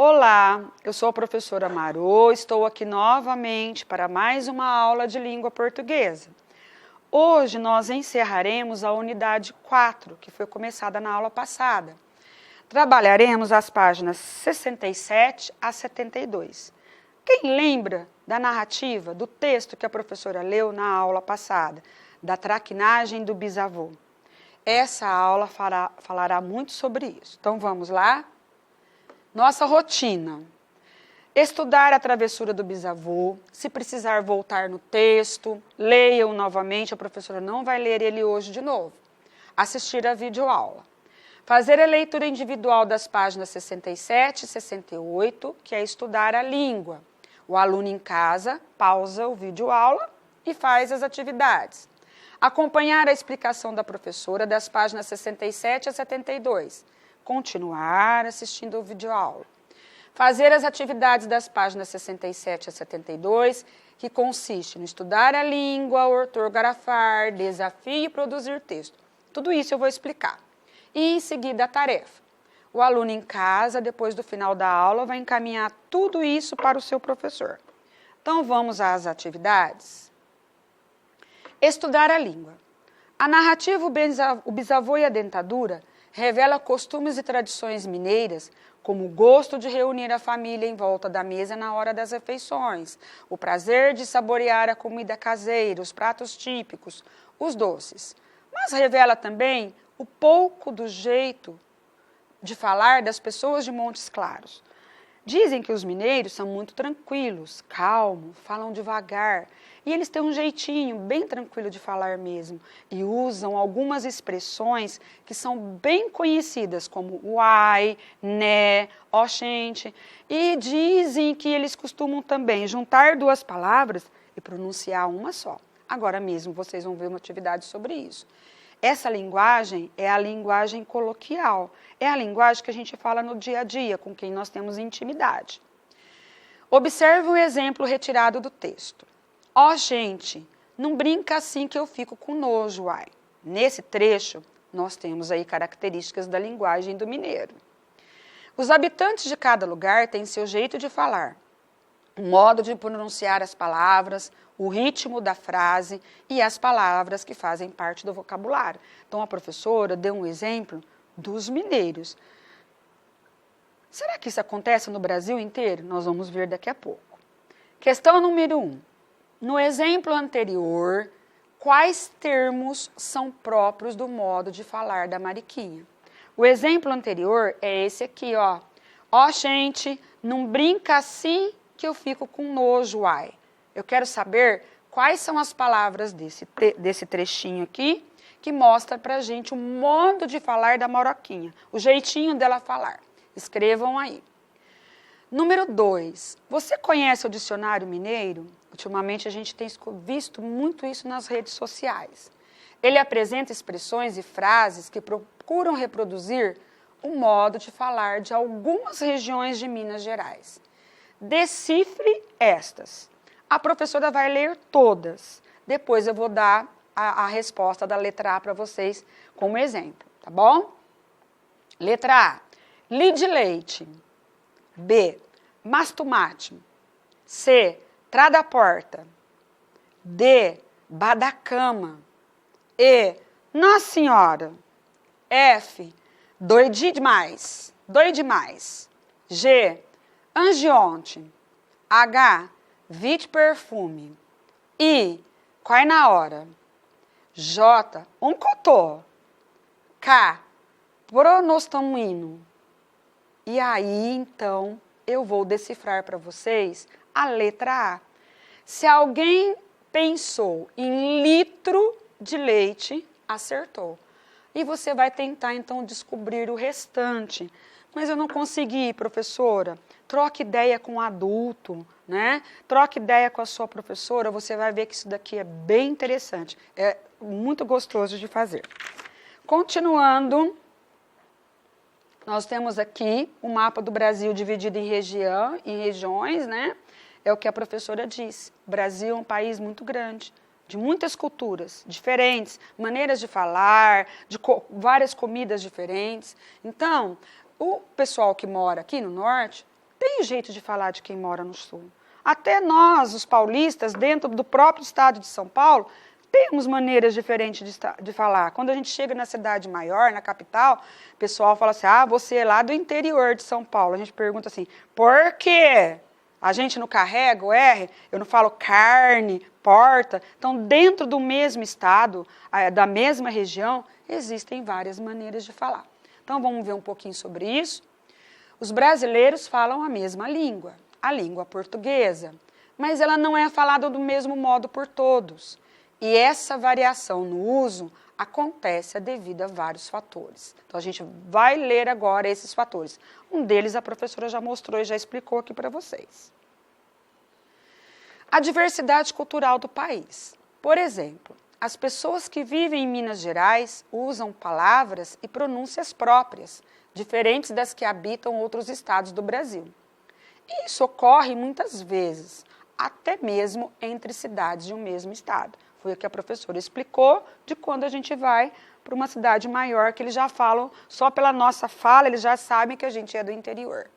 Olá, eu sou a professora Marô, estou aqui novamente para mais uma aula de língua portuguesa. Hoje nós encerraremos a unidade 4, que foi começada na aula passada. Trabalharemos as páginas 67 a 72. Quem lembra da narrativa, do texto que a professora leu na aula passada, da traquinagem do bisavô? Essa aula falará muito sobre isso. Então vamos lá? Nossa rotina. Estudar a travessura do bisavô, se precisar voltar no texto, leia-o novamente, a professora não vai ler ele hoje de novo. Assistir a videoaula. Fazer a leitura individual das páginas 67 e 68, que é estudar a língua. O aluno em casa pausa o videoaula e faz as atividades. Acompanhar a explicação da professora das páginas 67 a 72. Continuar assistindo ao videoaula. Fazer as atividades das páginas 67 a 72, que consiste no estudar a língua, ortografar, desafio e produzir texto. Tudo isso eu vou explicar. E em seguida a tarefa. O aluno em casa, depois do final da aula, vai encaminhar tudo isso para o seu professor. Então vamos às atividades. Estudar a língua. A narrativa O Bisavô e a Dentadura revela costumes e tradições mineiras, como o gosto de reunir a família em volta da mesa na hora das refeições, o prazer de saborear a comida caseira, os pratos típicos, os doces. Mas revela também o pouco do jeito de falar das pessoas de Montes Claros. Dizem que os mineiros são muito tranquilos, calmos, falam devagar, e eles têm um jeitinho bem tranquilo de falar mesmo, e usam algumas expressões que são bem conhecidas, como uai, né, ó gente, e dizem que eles costumam também juntar duas palavras e pronunciar uma só. Agora mesmo vocês vão ver uma atividade sobre isso. Essa linguagem é a linguagem coloquial, é a linguagem que a gente fala no dia a dia, com quem nós temos intimidade. Observe um exemplo retirado do texto. Ó, gente, não brinca assim que eu fico com nojo, uai. Nesse trecho, nós temos aí características da linguagem do mineiro. Os habitantes de cada lugar têm seu jeito de falar, o modo de pronunciar as palavras, o ritmo da frase e as palavras que fazem parte do vocabulário. Então, a professora deu um exemplo dos mineiros. Será que isso acontece no Brasil inteiro? Nós vamos ver daqui a pouco. Questão número 1. No exemplo anterior, quais termos são próprios do modo de falar da Mariquinha? O exemplo anterior é esse aqui, ó. Ó, gente, não brinca assim que eu fico com nojo, uai. Eu quero saber quais são as palavras desse trechinho aqui, que mostra pra gente o modo de falar da Maroquinha, o jeitinho dela falar. Escrevam aí. Número 2. Você conhece o dicionário mineiro? Ultimamente a gente tem visto muito isso nas redes sociais. Ele apresenta expressões e frases que procuram reproduzir o modo de falar de algumas regiões de Minas Gerais. Decifre estas. A professora vai ler todas. Depois eu vou dar a resposta da letra A para vocês como exemplo, tá bom? Letra A. Li de leite. B. Mastumate. C. Trá da porta. D. Badacama. E. Nossa Senhora. F. Doidi demais. Doide demais. G. Angionte. H. Vite perfume. I. Quai na hora. J. Cotô. K. Pronostamuino. E aí, então, eu vou decifrar para vocês a letra A. Se alguém pensou em litro de leite, acertou. E você vai tentar, então, descobrir o restante. Mas eu não consegui, professora. Troque ideia com um adulto, né? Troque ideia com a sua professora, você vai ver que isso daqui é bem interessante. É muito gostoso de fazer. Continuando, nós temos aqui o mapa do Brasil dividido em regiões, né? É o que a professora disse. O Brasil é um país muito grande, de muitas culturas diferentes, maneiras de falar, de várias comidas diferentes. Então, o pessoal que mora aqui no norte tem jeito de falar de quem mora no Sul. Até nós, os paulistas, dentro do próprio estado de São Paulo, temos maneiras diferentes de falar. Quando a gente chega na cidade maior, na capital, o pessoal fala assim, você é lá do interior de São Paulo. A gente pergunta assim, por quê? A gente não carrega o R, eu não falo carne, porta. Então, dentro do mesmo estado, da mesma região, existem várias maneiras de falar. Então, vamos ver um pouquinho sobre isso. Os brasileiros falam a mesma língua, a língua portuguesa, mas ela não é falada do mesmo modo por todos. E essa variação no uso acontece devido a vários fatores. Então, a gente vai ler agora esses fatores. Um deles a professora já mostrou e já explicou aqui para vocês. A diversidade cultural do país. Por exemplo, as pessoas que vivem em Minas Gerais usam palavras e pronúncias próprias, diferentes das que habitam outros estados do Brasil. E isso ocorre muitas vezes, até mesmo entre cidades de um mesmo estado. Foi o que a professora explicou de quando a gente vai para uma cidade maior, que eles já falam, só pela nossa fala, eles já sabem que a gente é do interior.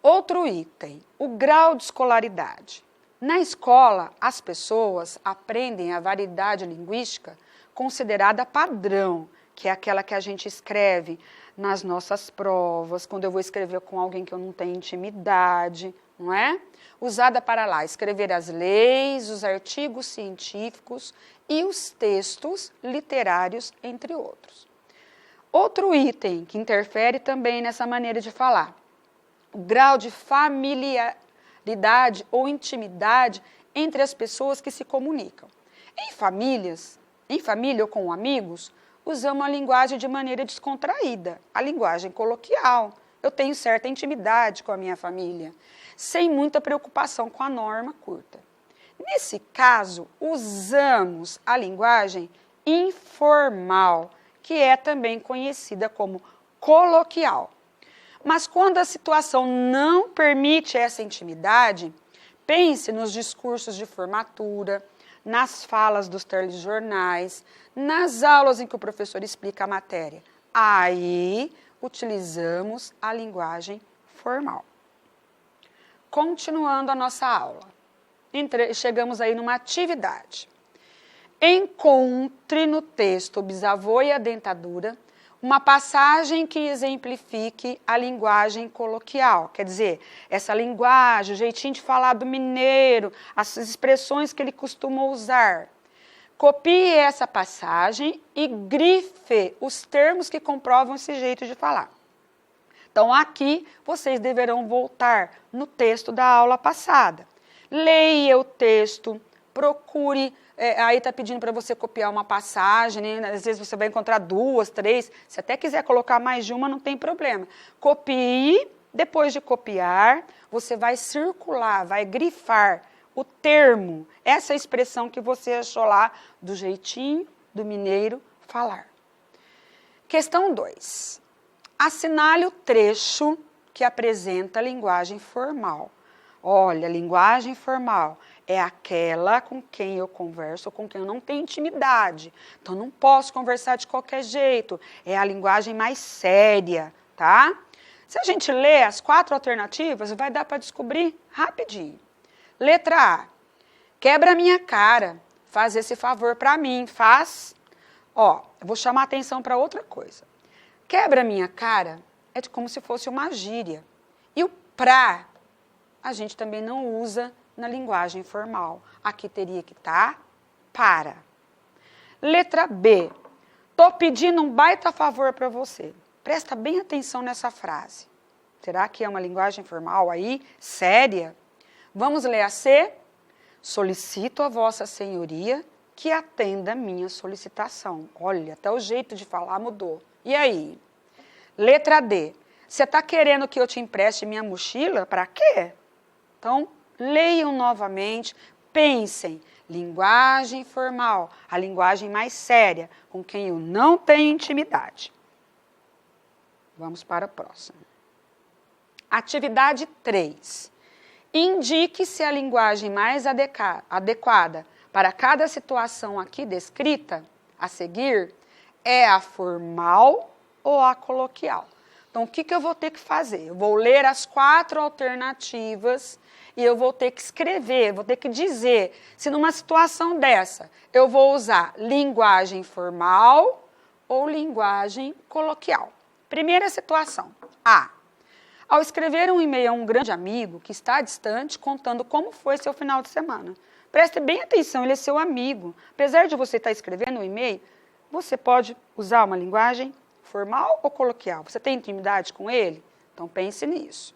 Outro item, o grau de escolaridade. Na escola, as pessoas aprendem a variedade linguística considerada padrão, que é aquela que a gente escreve nas nossas provas, quando eu vou escrever com alguém que eu não tenho intimidade, não é? Usada para lá escrever as leis, os artigos científicos e os textos literários, entre outros. Outro item que interfere também nessa maneira de falar, o grau de familiaridade ou intimidade entre as pessoas que se comunicam. Em família ou com amigos, usamos a linguagem de maneira descontraída, a linguagem coloquial. Eu tenho certa intimidade com a minha família, sem muita preocupação com a norma curta. Nesse caso, usamos a linguagem informal, que é também conhecida como coloquial. Mas quando a situação não permite essa intimidade, pense nos discursos de formatura, nas falas dos telejornais, nas aulas em que o professor explica a matéria. Aí, utilizamos a linguagem formal. Continuando a nossa aula, chegamos aí numa atividade. Encontre no texto O Bisavô e a Dentadura uma passagem que exemplifique a linguagem coloquial. Quer dizer, essa linguagem, o jeitinho de falar do mineiro, as expressões que ele costuma usar. Copie essa passagem e grife os termos que comprovam esse jeito de falar. Então, aqui, vocês deverão voltar no texto da aula passada. Leia o texto, procure, aí está pedindo para você copiar uma passagem, né? Às vezes você vai encontrar 2, 3, se até quiser colocar mais de uma, não tem problema. Copie, depois de copiar, você vai circular, vai grifar o termo, essa expressão que você achou lá, do jeitinho do mineiro falar. Questão 2. Assinale o trecho que apresenta a linguagem formal. Olha, linguagem formal é aquela com quem eu converso, com quem eu não tenho intimidade. Então, não posso conversar de qualquer jeito. É a linguagem mais séria, tá? Se a gente ler as 4 alternativas, vai dar para descobrir rapidinho. Letra A. Quebra a minha cara. Faz esse favor para mim. Faz. Ó, eu vou chamar a atenção para outra coisa. Quebra a minha cara é como se fosse uma gíria. E o pra, a gente também não usa na linguagem formal. Aqui teria que estar para. Letra B. Tô pedindo um baita favor para você. Presta bem atenção nessa frase. Será que é uma linguagem formal aí? Séria? Vamos ler a C. Solicito a vossa senhoria que atenda a minha solicitação. Olha, até o jeito de falar mudou. E aí? Letra D. Você está querendo que eu te empreste minha mochila? Para quê? Então, leiam novamente, pensem. Linguagem formal, a linguagem mais séria, com quem eu não tenho intimidade. Vamos para a próxima. Atividade 3. Indique se a linguagem mais adequada para cada situação aqui descrita, a seguir, é a formal ou a coloquial. Então, o que eu vou ter que fazer? Eu vou ler as 4 alternativas e eu vou ter que escrever, vou ter que dizer se numa situação dessa eu vou usar linguagem formal ou linguagem coloquial. Primeira situação. A. Ao escrever um e-mail a um grande amigo que está distante, contando como foi seu final de semana. Preste bem atenção, ele é seu amigo. Apesar de você estar escrevendo um e-mail, você pode usar uma linguagem formal ou coloquial? Você tem intimidade com ele? Então pense nisso.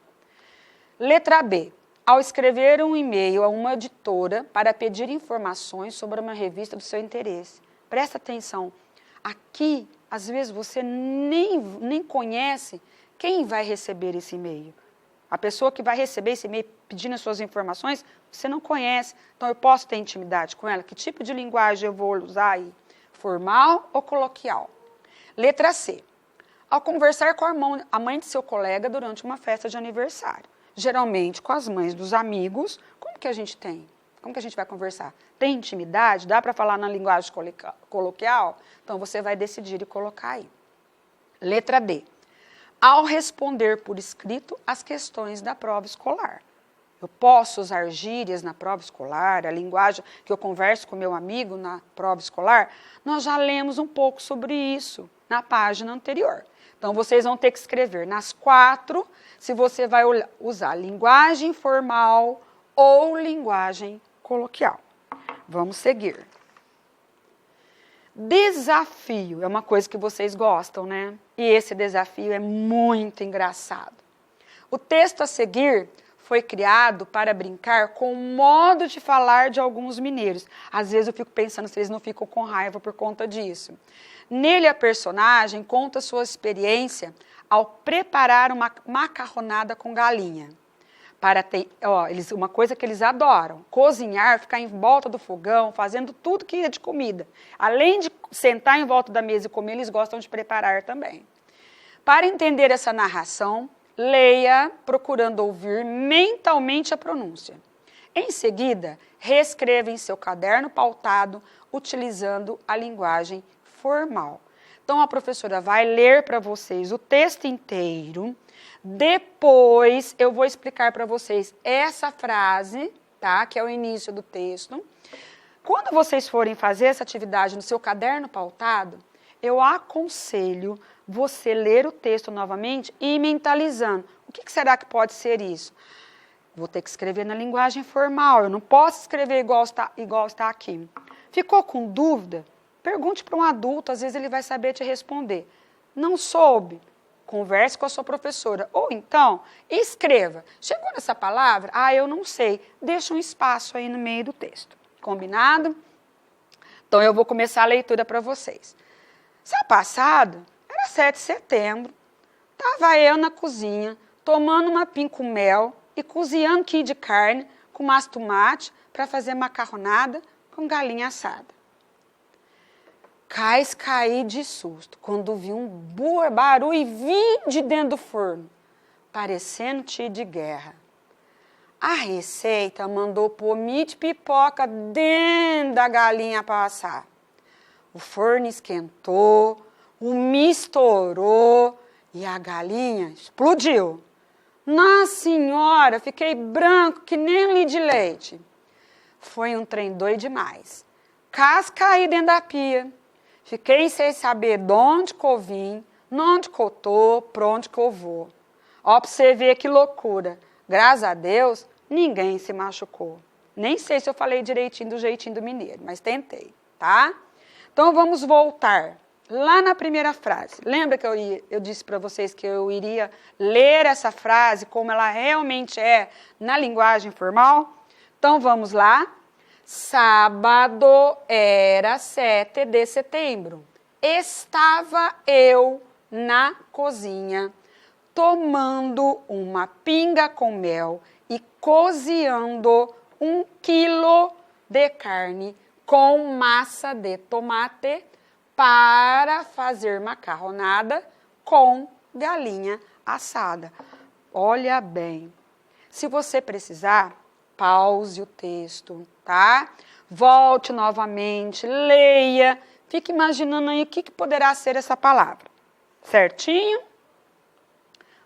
Letra B. Ao escrever um e-mail a uma editora para pedir informações sobre uma revista do seu interesse. Presta atenção. Aqui, às vezes, você nem conhece quem vai receber esse e-mail. A pessoa que vai receber esse e-mail pedindo as suas informações, você não conhece. Então, eu posso ter intimidade com ela? Que tipo de linguagem eu vou usar aí? Formal ou coloquial? Letra C. Ao conversar com a mãe de seu colega durante uma festa de aniversário. Geralmente, com as mães dos amigos, como que a gente tem? Como que a gente vai conversar? Tem intimidade? Dá para falar na linguagem coloquial? Então, você vai decidir e colocar aí. Letra D. Ao responder por escrito as questões da prova escolar. Eu posso usar gírias na prova escolar, a linguagem que eu converso com meu amigo na prova escolar? Nós já lemos um pouco sobre isso na página anterior. Então, vocês vão ter que escrever nas 4 se você vai usar linguagem formal ou linguagem coloquial. Vamos seguir. Desafio é uma coisa que vocês gostam, né? E esse desafio é muito engraçado. O texto a seguir foi criado para brincar com o modo de falar de alguns mineiros. Às vezes eu fico pensando se eles não ficam com raiva por conta disso. Nele, a personagem conta sua experiência ao preparar uma macarronada com galinha. Uma coisa que eles adoram, cozinhar, ficar em volta do fogão, fazendo tudo que é de comida. Além de sentar em volta da mesa e comer, eles gostam de preparar também. Para entender essa narração, leia procurando ouvir mentalmente a pronúncia. Em seguida, reescreva em seu caderno pautado, utilizando a linguagem formal. Então, a professora vai ler para vocês o texto inteiro. Depois, eu vou explicar para vocês essa frase, tá? Que é o início do texto. Quando vocês forem fazer essa atividade no seu caderno pautado, eu aconselho você ler o texto novamente e ir mentalizando. O que será que pode ser isso? Vou ter que escrever na linguagem formal, eu não posso escrever igual está aqui. Ficou com dúvida? Pergunte para um adulto, às vezes ele vai saber te responder. Não soube? Converse com a sua professora. Ou então, escreva. Chegou nessa palavra? Eu não sei. Deixa um espaço aí no meio do texto. Combinado? Então, eu vou começar a leitura para vocês. Sábado passado, era 7 de setembro. Estava eu na cozinha, tomando uma pinga com mel e cozinhando quilo de carne com mais tomate para fazer macarronada com galinha assada. Caí de susto quando vi um barulho e vi de dentro do forno, parecendo tiro de guerra. A receita mandou pôr milho de pipoca dentro da galinha para assar. O forno esquentou, o milho estourou e a galinha explodiu. Nossa senhora, fiquei branco que nem litro de leite. Foi um trem doido demais. Quase caí dentro da pia. Fiquei sem saber de onde que eu vim, onde que eu tô, para onde que eu vou. Ó, pra você ver que loucura. Graças a Deus, ninguém se machucou. Nem sei se eu falei direitinho do jeitinho do mineiro, mas tentei, tá? Então, vamos voltar lá na primeira frase. Lembra que eu disse para vocês que eu iria ler essa frase como ela realmente é na linguagem formal? Então, vamos lá. Sábado era 7 de setembro. Estava eu na cozinha, tomando uma pinga com mel e cozinhando 1 quilo de carne com massa de tomate para fazer macarronada com galinha assada. Olha bem, se você precisar, pause o texto, tá? Volte novamente, leia, fique imaginando aí o que poderá ser essa palavra. Certinho?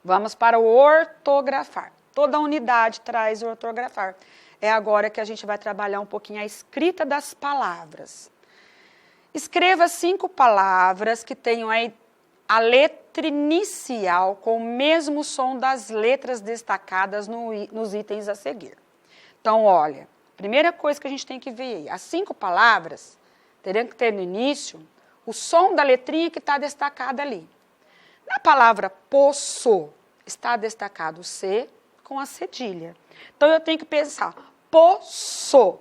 Vamos para o ortografar. Toda unidade traz o ortografar. É agora que a gente vai trabalhar um pouquinho a escrita das palavras. Escreva 5 palavras que tenham aí a letra inicial com o mesmo som das letras destacadas nos itens a seguir. Então, olha, primeira coisa que a gente tem que ver aí, as 5 palavras teriam que ter no início o som da letrinha que está destacada ali. Na palavra poço, está destacado o C com a cedilha. Então, eu tenho que pensar, poço,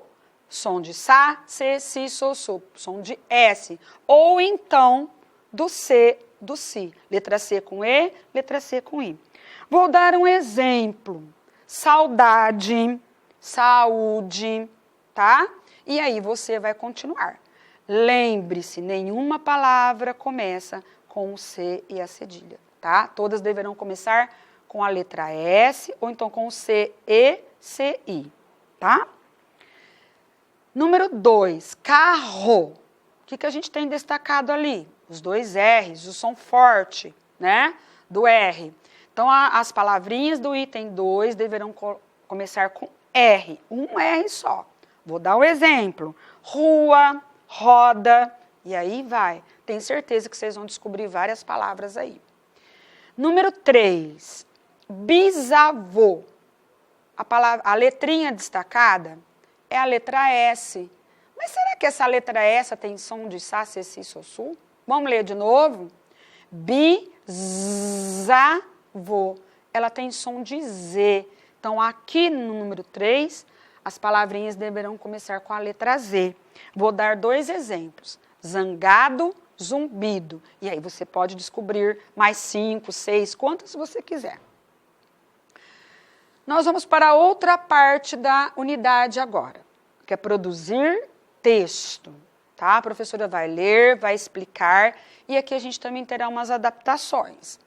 som de Sá, C, Si, So, So, som de S. Ou então, do C, do Si. Letra C com E, letra C com I. Vou dar um exemplo. Saudade, saúde, tá? E aí você vai continuar. Lembre-se, nenhuma palavra começa com o C e a cedilha, tá? Todas deverão começar com a letra S ou então com o C, E, C, I, tá? Número 2, carro. O que a gente tem destacado ali? Os 2 R's, o som forte, né? Do R. Então, as palavrinhas do item 2 deverão começar com R, um R só. Vou dar um exemplo. Rua, roda, e aí vai. Tenho certeza que vocês vão descobrir várias palavras aí. Número 3, bisavô. A letrinha destacada é a letra S. Mas será que essa letra S tem som de Sá, C, Si, So, Su? Vamos ler de novo? Bisavô. Ela tem som de Z. Então, aqui no número 3, as palavrinhas deverão começar com a letra Z. Vou dar 2 exemplos. Zangado, zumbido. E aí você pode descobrir mais 5, 6, quantas você quiser. Nós vamos para outra parte da unidade agora, que é produzir texto. Tá? A professora vai ler, vai explicar, e aqui a gente também terá umas adaptações.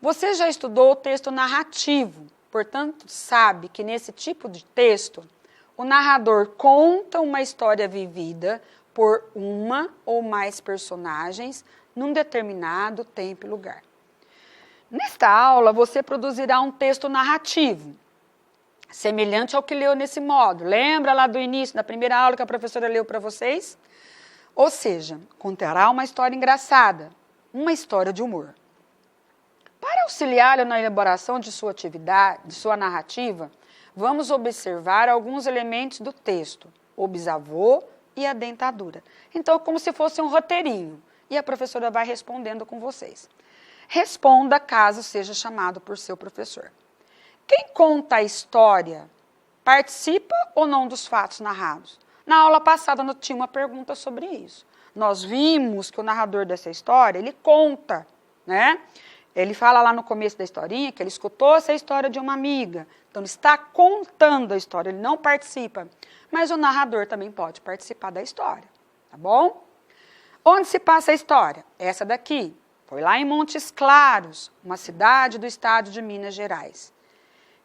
Você já estudou o texto narrativo, portanto, sabe que nesse tipo de texto, o narrador conta uma história vivida por uma ou mais personagens num determinado tempo e lugar. Nesta aula, você produzirá um texto narrativo, semelhante ao que leu nesse módulo. Lembra lá do início, da primeira aula que a professora leu para vocês? Ou seja, contará uma história engraçada, uma história de humor. Para auxiliá-lo na elaboração de sua atividade, de sua narrativa, vamos observar alguns elementos do texto, o bisavô e a dentadura. Então, como se fosse um roteirinho, e a professora vai respondendo com vocês. Responda caso seja chamado por seu professor. Quem conta a história participa ou não dos fatos narrados? Na aula passada, eu tinha uma pergunta sobre isso. Nós vimos que o narrador dessa história, ele conta, né? Ele fala lá no começo da historinha que ele escutou essa história de uma amiga. Então, ele está contando a história, ele não participa. Mas o narrador também pode participar da história, tá bom? Onde se passa a história? Essa daqui. Foi lá em Montes Claros, uma cidade do estado de Minas Gerais.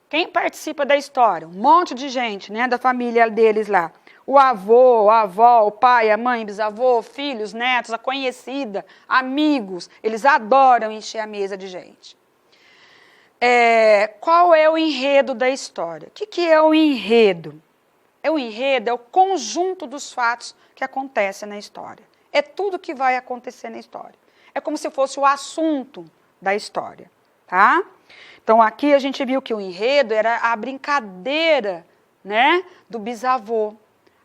Quem participa da história? Um monte de gente, né, da família deles lá. O avô, a avó, o pai, a mãe, bisavô, filhos, netos, a conhecida, amigos. Eles adoram encher a mesa de gente. Qual é o enredo da história? O que é o enredo? O enredo é o conjunto dos fatos que acontecem na história. É tudo que vai acontecer na história. É como se fosse o assunto da história, tá? Então, aqui a gente viu que o enredo era a brincadeira, né, do bisavô.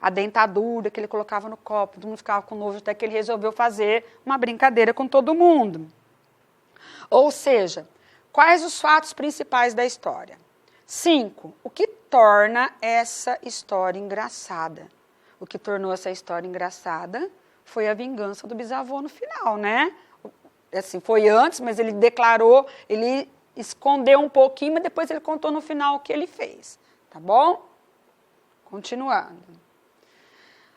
A dentadura que ele colocava no copo, todo mundo ficava com nojo, até que ele resolveu fazer uma brincadeira com todo mundo. Ou seja, quais os fatos principais da história? 5. O que torna essa história engraçada? O que tornou essa história engraçada foi a vingança do bisavô no final, né? Assim, foi antes, mas ele declarou, ele escondeu um pouquinho, mas depois ele contou no final o que ele fez, tá bom? Continuando.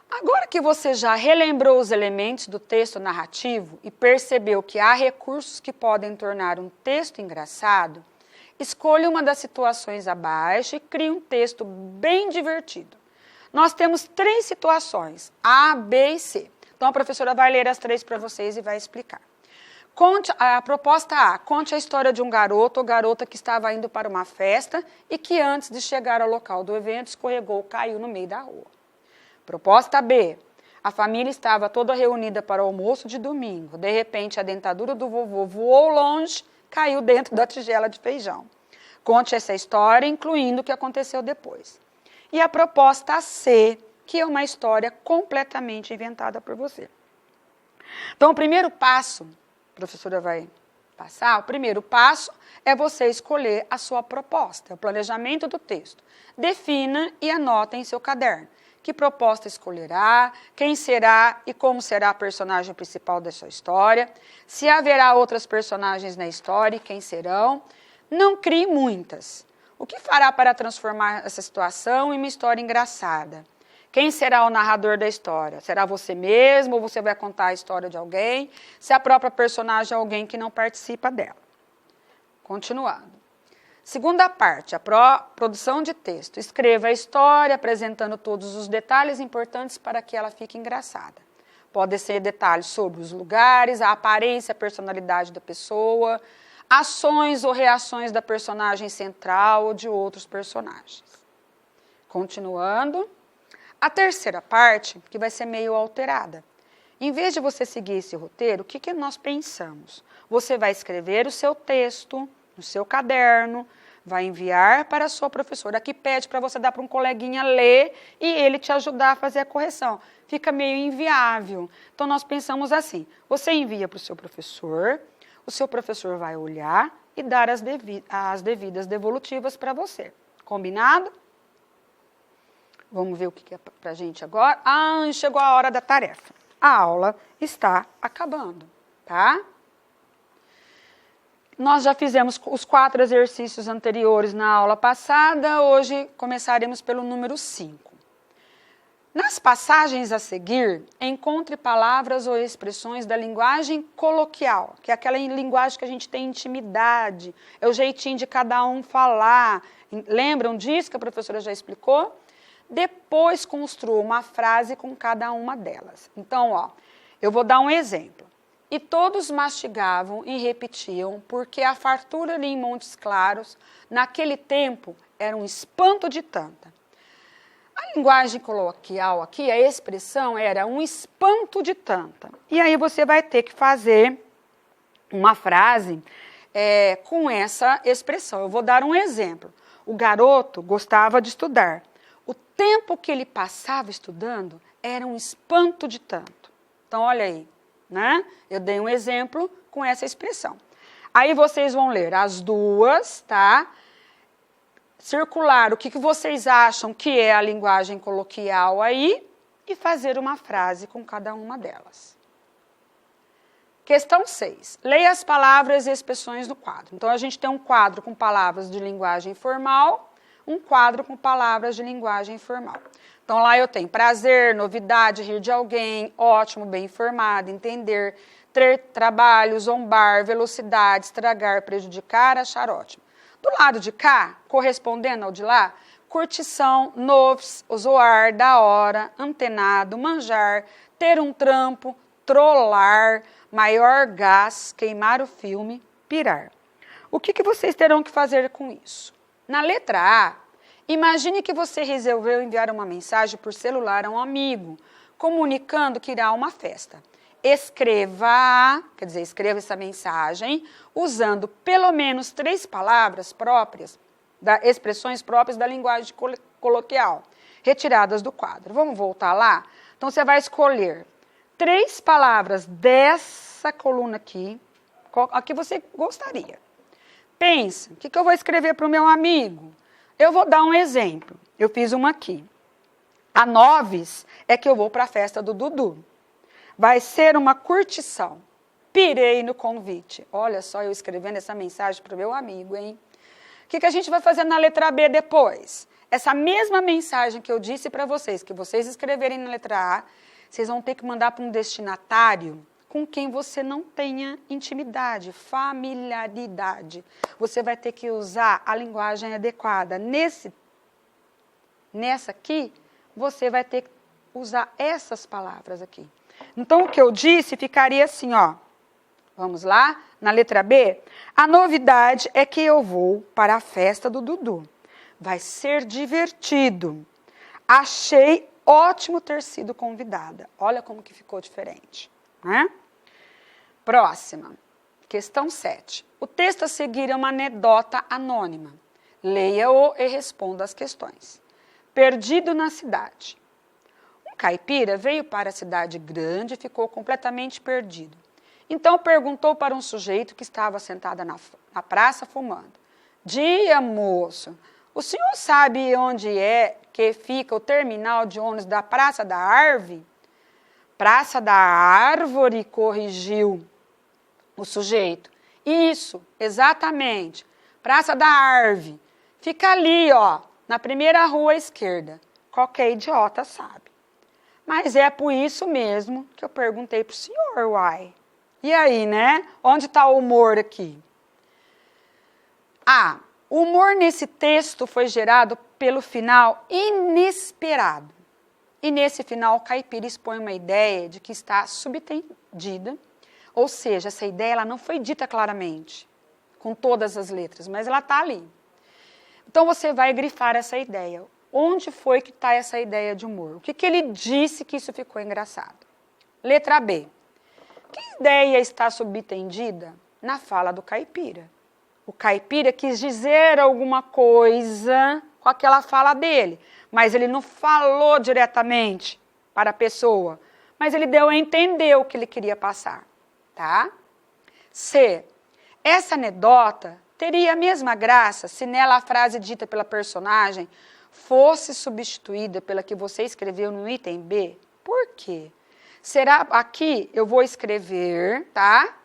Agora que você já relembrou os elementos do texto narrativo e percebeu que há recursos que podem tornar um texto engraçado, escolha uma das situações abaixo e crie um texto bem divertido. Nós temos 3 situações, A, B e C. Então, a professora vai ler as 3 para vocês e vai explicar. Conte, a proposta A, conte a história de um garoto ou garota que estava indo para uma festa e que antes de chegar ao local do evento escorregou, caiu no meio da rua. Proposta B, a família estava toda reunida para o almoço de domingo. De repente, a dentadura do vovô voou longe, caiu dentro da tigela de feijão. Conte essa história, incluindo o que aconteceu depois. E a proposta C, que é uma história completamente inventada por você. Então, o primeiro passo, a professora vai passar, o primeiro passo é você escolher a sua proposta, o planejamento do texto. Defina e anota em seu caderno. Que proposta escolherá, quem será e como será a personagem principal da sua história, se haverá outras personagens na história e quem serão. Não crie muitas. O que fará para transformar essa situação em uma história engraçada? Quem será o narrador da história? Será você mesmo ou você vai contar a história de alguém? Se a própria personagem é alguém que não participa dela. Continuando. Segunda parte, a produção de texto. Escreva a história apresentando todos os detalhes importantes para que ela fique engraçada. Pode ser detalhes sobre os lugares, a aparência, a personalidade da pessoa, ações ou reações da personagem central ou de outros personagens. Continuando. A terceira parte, que vai ser meio alterada. Em vez de você seguir esse roteiro, o que nós pensamos? Você vai escrever o seu texto no seu caderno, vai enviar para a sua professora. Aqui pede para você dar para um coleguinha ler e ele te ajudar a fazer a correção. Fica meio inviável. Então, nós pensamos assim, você envia para o seu professor vai olhar e dar as devidas devolutivas para você. Combinado? Vamos ver o que é para a gente agora. Chegou a hora da tarefa. A aula está acabando, tá? Nós já fizemos os 4 exercícios anteriores na aula passada, hoje começaremos pelo número 5. Nas passagens a seguir, encontre palavras ou expressões da linguagem coloquial, que é aquela linguagem que a gente tem intimidade, é o jeitinho de cada um falar. Lembram disso que a professora já explicou? Depois construa uma frase com cada uma delas. Então, ó, eu vou dar um exemplo. E todos mastigavam e repetiam, porque a fartura ali em Montes Claros, naquele tempo, era um espanto de tanta. A linguagem coloquial aqui, a expressão era um espanto de tanta. E aí você vai ter que fazer uma frase com essa expressão. Eu vou dar um exemplo. O garoto gostava de estudar. O tempo que ele passava estudando era um espanto de tanto. Então, olha aí, né? Eu dei um exemplo com essa expressão. Aí vocês vão ler as duas, tá? Circular o que vocês acham que é a linguagem coloquial aí e fazer uma frase com cada uma delas. Questão 6. Leia as palavras e expressões do quadro. Então, a gente tem um quadro com palavras de linguagem formal, um quadro com palavras de linguagem informal. Então, lá eu tenho prazer, novidade, rir de alguém, ótimo, bem informado, entender, ter trabalho, zombar, velocidade, estragar, prejudicar, achar ótimo. Do lado de cá, correspondendo ao de lá, curtição, novos, zoar, da hora, antenado, manjar, ter um trampo, trollar, maior gás, queimar o filme, pirar. O que vocês terão que fazer com isso? Na letra A, imagine que você resolveu enviar uma mensagem por celular a um amigo, comunicando que irá a uma festa. Escreva essa mensagem usando pelo menos 3 palavras próprias, expressões próprias da linguagem coloquial, retiradas do quadro. Vamos voltar lá? Então, você vai escolher 3 palavras dessa coluna aqui, a que você gostaria. Pensa, o que eu vou escrever para o meu amigo? Eu vou dar um exemplo. Eu fiz uma aqui. A 9 é que eu vou para a festa do Dudu. Vai ser uma curtição. Pirei no convite. Olha só eu escrevendo essa mensagem para o meu amigo, hein? O que a gente vai fazer na letra B depois? Essa mesma mensagem que eu disse para vocês, que vocês escreverem na letra A, vocês vão ter que mandar para um destinatário com quem você não tenha intimidade, familiaridade. Você vai ter que usar a linguagem adequada. Nessa aqui, você vai ter que usar essas palavras aqui. Então, o que eu disse ficaria assim, ó. Vamos lá? Na letra B, a novidade é que eu vou para a festa do Dudu. Vai ser divertido. Achei ótimo ter sido convidada. Olha como que ficou diferente, né? Próxima, questão 7. O texto a seguir é uma anedota anônima. Leia-o e responda as questões. Perdido na cidade. Um caipira veio para a cidade grande e ficou completamente perdido. Então perguntou para um sujeito que estava sentado na praça fumando. Dia, moço, o senhor sabe onde é que fica o terminal de ônibus da Praça da Árvore? Praça da Árvore, corrigiu o sujeito. Isso, exatamente. Praça da Árvore. Fica ali, ó, na primeira rua à esquerda. Qualquer idiota sabe. Mas é por isso mesmo que eu perguntei para o senhor, uai. E aí, né? Onde está o humor aqui? Ah, o humor nesse texto foi gerado pelo final inesperado. E nesse final, o caipira expõe uma ideia de que está subentendida, ou seja, essa ideia ela não foi dita claramente, com todas as letras, mas ela está ali. Então você vai grifar essa ideia. Onde foi que está essa ideia de humor? O que ele disse que isso ficou engraçado? Letra B. Que ideia está subentendida? Na fala do caipira. O caipira quis dizer alguma coisa com aquela fala dele, mas ele não falou diretamente para a pessoa, mas ele deu a entender o que ele queria passar, tá? C. Essa anedota teria a mesma graça se nela a frase dita pela personagem fosse substituída pela que você escreveu no item B? Por quê? Será, aqui eu vou escrever, tá?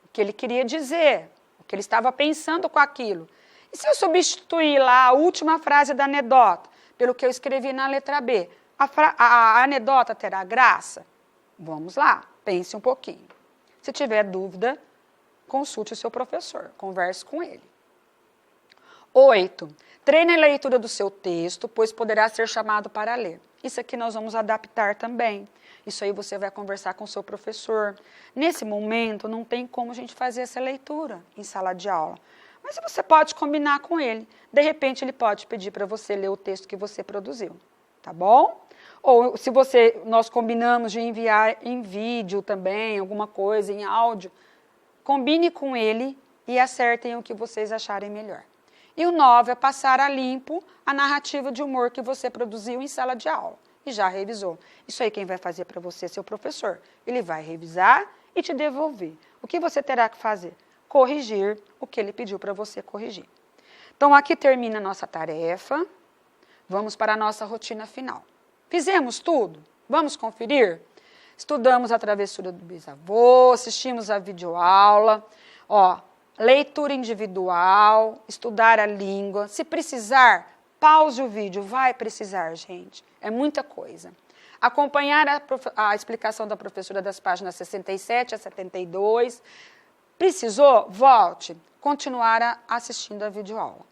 O que ele queria dizer, o que ele estava pensando com aquilo. E se eu substituir lá a última frase da anedota pelo que eu escrevi na letra B, a anedota terá graça? Vamos lá, pense um pouquinho. Se tiver dúvida, consulte o seu professor, converse com ele. 8. Treine a leitura do seu texto, pois poderá ser chamado para ler. Isso aqui nós vamos adaptar também. Isso aí você vai conversar com o seu professor. Nesse momento, não tem como a gente fazer essa leitura em sala de aula. Mas você pode combinar com ele. De repente, ele pode pedir para você ler o texto que você produziu. Tá bom? Ou se nós combinamos de enviar em vídeo também, alguma coisa, em áudio, combine com ele e acertem o que vocês acharem melhor. E o 9 é passar a limpo a narrativa de humor que você produziu em sala de aula e já revisou. Isso aí quem vai fazer para você é seu professor. Ele vai revisar e te devolver. O que você terá que fazer? Corrigir o que ele pediu para você corrigir. Então, aqui termina a nossa tarefa. Vamos para a nossa rotina final. Fizemos tudo? Vamos conferir? Estudamos a travessura do bisavô, assistimos a videoaula, leitura individual, estudar a língua. Se precisar, pause o vídeo, vai precisar, gente. É muita coisa. Acompanhar a explicação da professora das páginas 67 a 72. Precisou? Volte. Continuar assistindo a videoaula.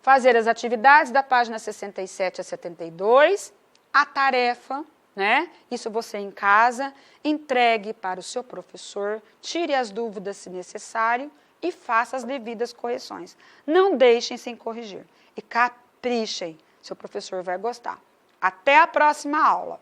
Fazer as atividades da página 67 a 72. A tarefa, né? Isso você em casa, entregue para o seu professor, tire as dúvidas se necessário e faça as devidas correções. Não deixem sem corrigir e caprichem, seu professor vai gostar. Até a próxima aula!